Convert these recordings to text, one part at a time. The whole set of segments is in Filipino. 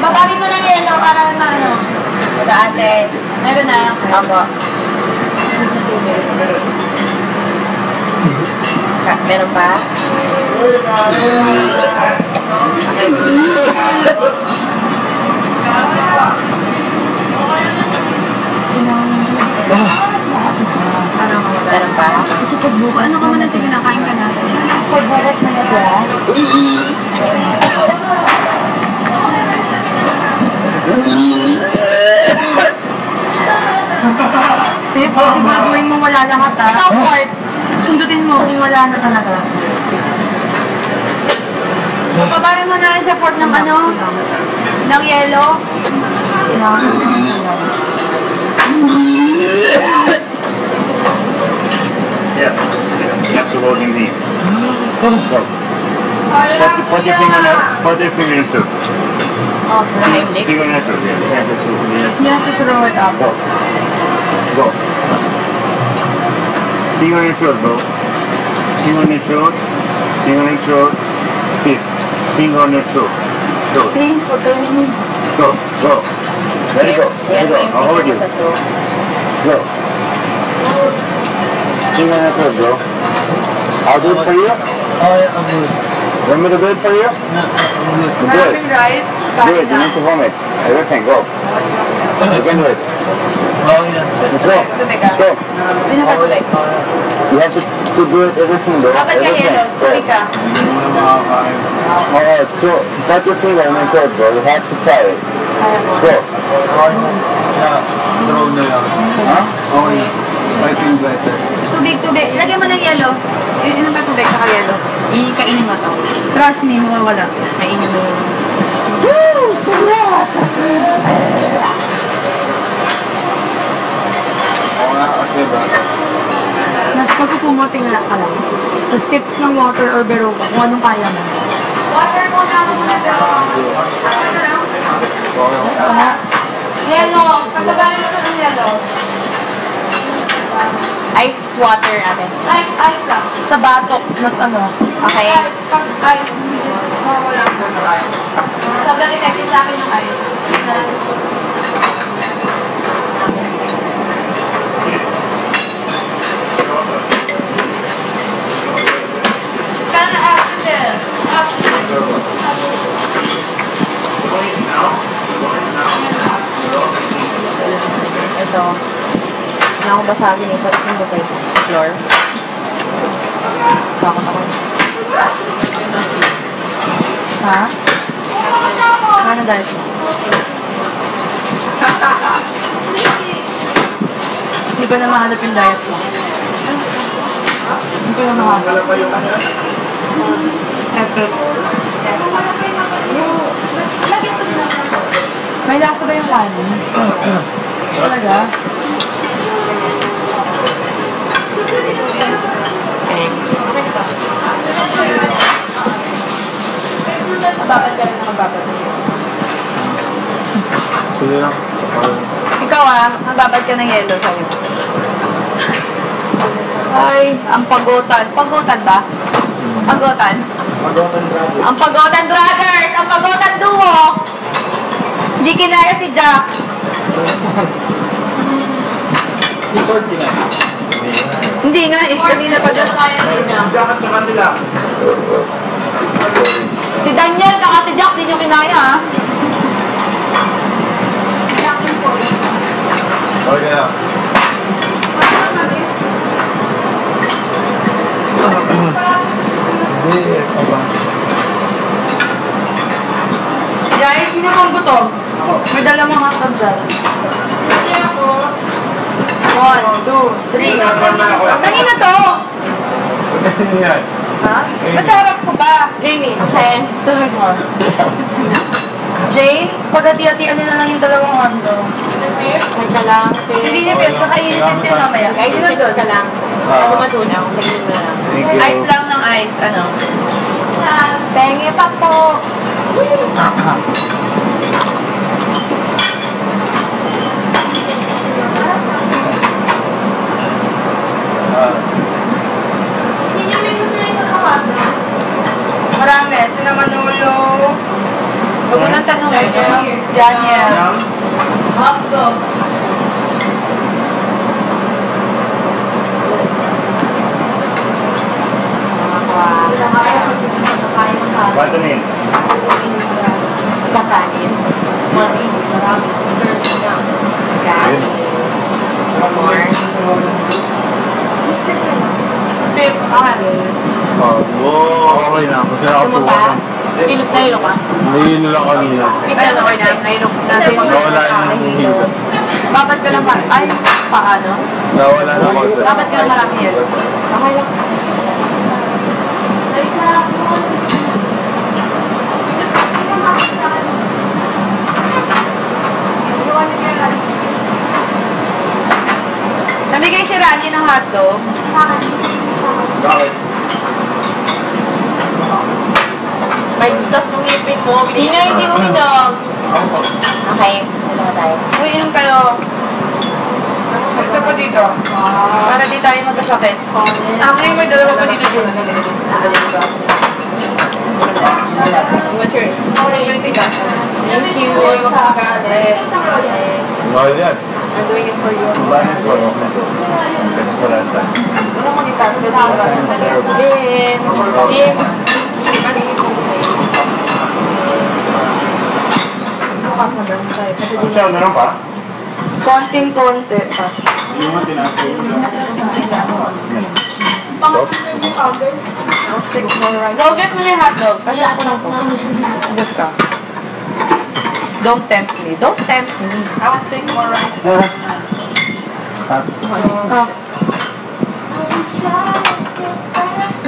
Bababin mo ng yelo para ano. Ito ate. Meron na. Opo. Meron pa? Meron pa? Kasi pagbukas, ano ka muna sige nakain ka natin? Pagbukas mo na ba? Fifth, siguraduhin mo wala lahat ha. Ikaw, Fort. Sundutin mo kung wala na talaga. Pabarin mo na rin sa Fort ng ano? Ng yelo. Yeah, you have to hold in deep. Put your finger into it. Okay. Finger into it, yeah. You have to throw it up. Go. Finger into it, bro. Finger into it. Finger into it. Finger into it. Go. Please, okay. Go. Go. Let it go. Let it go. I'll hold you. Go. Finger into it, bro. I'll do it for you. Oh, yeah, I'm good. Want me to do it for you? No, I'm good. Good. Right? Do it. You need to vomit. Everything. Go. You can do it. Oh, yeah. Let's go. Let's go. You have to do it everything, bro. Dapat ka yelo. Tuloy ka. Alright, so put your finger in my throat, bro. You have to try it. Let's go. Yeah, throw na lang. Huh? Okay. I feel better. Tubig. Lagyan mo ng yelo. Inom ka tubig saka yelo. Kainin mo to. Trust me, mawawala. Kainin mo. Woo! Sarap! Oo nga, kasi ba? Nasa pagkukumoting lang ka lang. The sips ng water or beroga, kung anong kaya mo. Water mo na ako na yelo. Pagkagaling mo ng yelo. Ice water natin. Ice lang. Sa batok, mas ano. Okay. Pag ice, mawawala ko na ice. Sobrang effective sa akin ng ice. Ito. Wala akong basagin ito. Isang bukay sa floor. Bakit ako? Ha? Ano dahil? Hindi ko na mahanap yung diet mo. Hindi ko na mahanap. May lasa ba yung kanin? Talaga? Mababad ka lang na mababad. Sige lang. Ikaw mababad ka ng yelo sa'yo. Ay, ang pagotan. Pagotan ba? Pagotan? Ang Pagotan Brothers! Ang Pagotan Duo! Hindi kinaya si Jack. Si Corty na. Hindi nga eh. Kanina pa dyan. Jack at saka sila. Si Daniel saka si Jack, di nyo kinaya Okay na. Hindi, aba. Guys, sinamang ko to. May dalawang hotdog dyan. 1, 2, 3. Kanina to. Ano yan? Ha? Ba't sa harap ko ba? Jamie, 10. Sunod mo. Jane, pag-hati-hatian nyo na lang yung dalawang hotdog. Wait ka lang. Hindi na pet, kakainitin din mamaya. Guys, chips ka lang. Ako matunaw. Tingin mo lang. Ice lang ng ice. Ano? Penge pa po. marami. Sina Manolo. Huwag mo nang tanongin. Daniel. Hotdog. What's the name? Sa kanin. Marami. Serving na. Kanin. More. Beef. Okay na. Kasi ako Gusto mo pa? Ilog na ilog ka? Nahihilo lang kanina. Kita na kayo na ilog. Nawala yung hilo. Bakit ka lang marami? Ay, paano? Nawala na ako. Bakit ka lang marami yan? Okay lang. Namigay si Randy ng hotdog. Bakit? May tas yung ipin mo. Sino yung si Uminom? Okay. Sino tayo? Uy, inom kayo. Isa po dito. Para di tayo magkasakit. Ngayon may dalawa pa dito. Thank you. Huwag makakagalit. Mahal yan. I'm doing it for you. Bakit so? Ganito sa last time. Ano mo kita? Din. Bukas na ganun tayo. Siya, meron pa? Konting-konti. Yung mga tinasin. Go get mo yung hotdog. Kasi ako na po. Good ka. Don't tempt me. Don't tempt me. I will take more rice. No!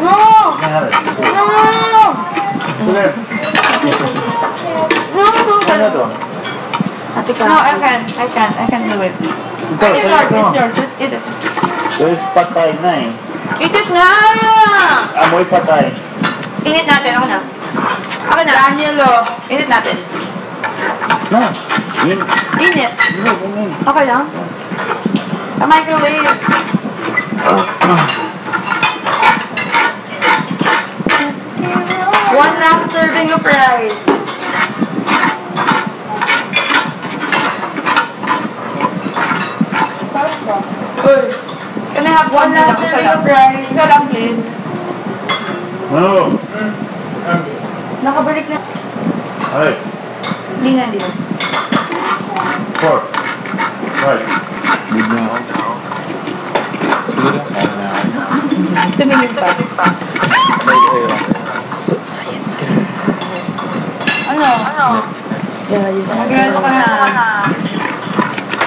No! Sige. Ano to? No, I can do it. Ito, It's yours. Eat it. there's patay na eh. Eat it na! Amoy patay. Init natin. Ako na. Ako na. Danielo. Init natin. No. Yun. Init. Yun. Okay lang. Sa microwave. One last serving of rice. Can I have one last serving of rice? Isa lang, please. No. Nakabalik na. Ay. Hindi na. 4. Right. Tumingin pa. Ano? Mag-ano ka na.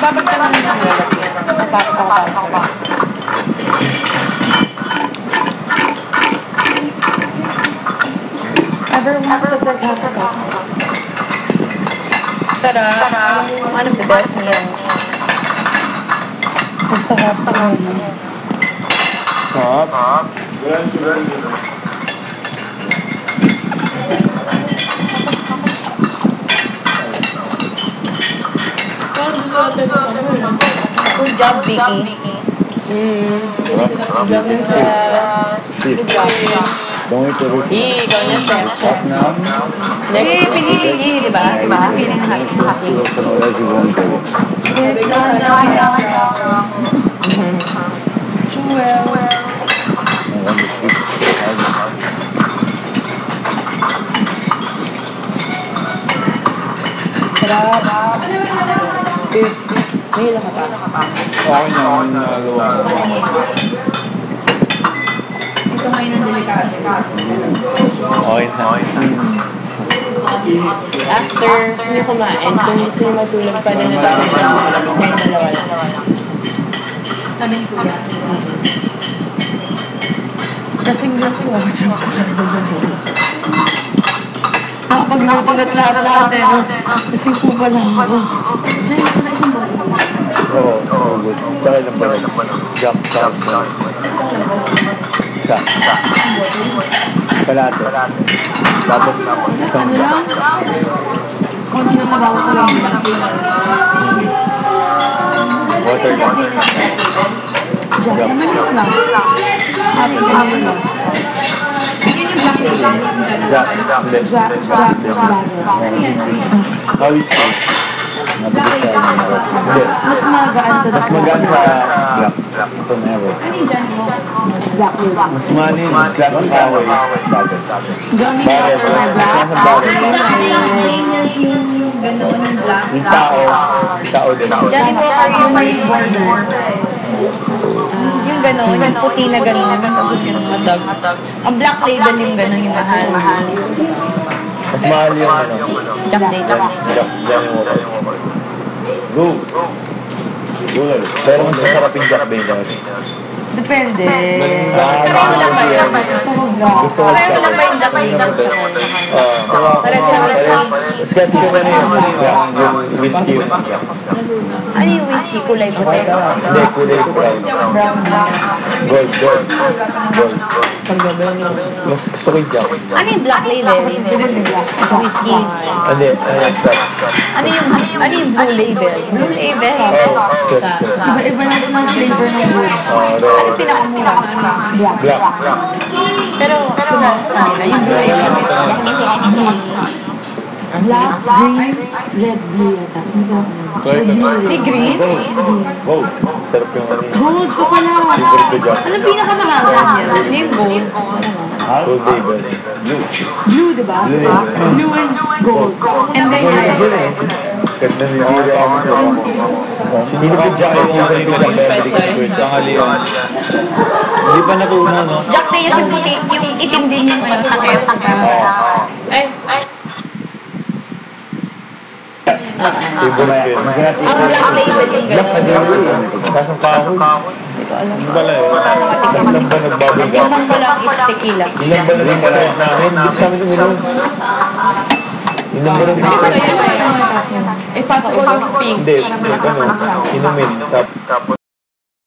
Babag ka namin ang lalagyan. Napapakapa. Everyone sa sagasa. Tara. One of the best meals. Basta ka. Stop. Good job, Vicky. Good job. Don't eat everything. Ikaw na, chef. Now. Pili, di ba? Pili ng happy. Otherwise you won't get it. May ilang ka pa? Okay na, luwa. Ito ngayon ang delikado. Okay na. After nyo kumain, kung gusto nyo matulog pa rin na tawag kayong dalawa lang. Sabi ni Kuya. Lasing-lasing ako dyan ko siya Pag napagat lahat eh. Lasing po ba lang ako? Oo, good. Tsaka ilang ba rin? Jump. Isa. Kalate. Tapos, isang Ano lang? Konti lang nabawa ko lang. water. Naman yun lang. Happy lang. Hindi yung black label. Jack. How is it? Mas magaan sa Mas magaan sa black. Ito never. Ano yung dyan mo? Black will. Mas manin, mas black ang kahoy. Bagay. Johnny Bagay. Walker na black. Nasa bagay. Yung gano'n yung black. Yung tao. Yung tao din. Johnny Walker yung may border. Yung gano'n, yung puti na gano'n. Yung matag. Ang black label yung gano'n yung mahal. Mas mahal yung ano. Jack Dayton. Johnny Walker. Go. Go lang. Pero mas masarap yung Jack Dayton. Depende. Pareho lang ba yun? Gusto ko Pareho lang ba yung Jack Dayton? Pareho lang ba Sketch yung ano yung whiskey. Ano yung whiskey? Kulay puti? Hindi, kulay brown. Brown na. Gold. Mas gusto ko yung Jack. Ano yung black label? Whiskey. Hindi, Ano yung blue label? Blue label. Iba-iba na yung flavor ng blue. Ano yung pinakamura? Black. Pero sa kanila, yung blue label. Black, green, red, blue yata. May green? Gold. Sarap yung ano. Gold ko pala. Favorite ko Jack. Ano pinakamahal niya? Yung gold. Gold label. Blue. Blue, diba? Blue and gold. And then red. Ganda niya. Hindi ko Jack yung favorite ko Jack. Very good switch. Ang haliyan. Hindi pa natuuna, no? Jack na yung puti, yung itim din yung sakit. Ay. Favorite ko. Ang black label yung Black na gano'n. gano'n. Kasang kahoy. Hindi pala eh. Mas lang ba nagbaboy ka? Yung pala is tequila. Ilan ba na rin pala namin? Hindi sa amin uminom. Ilan ba rin Eh, pasok ko yung pink. Hindi, ano, inumin. Tapos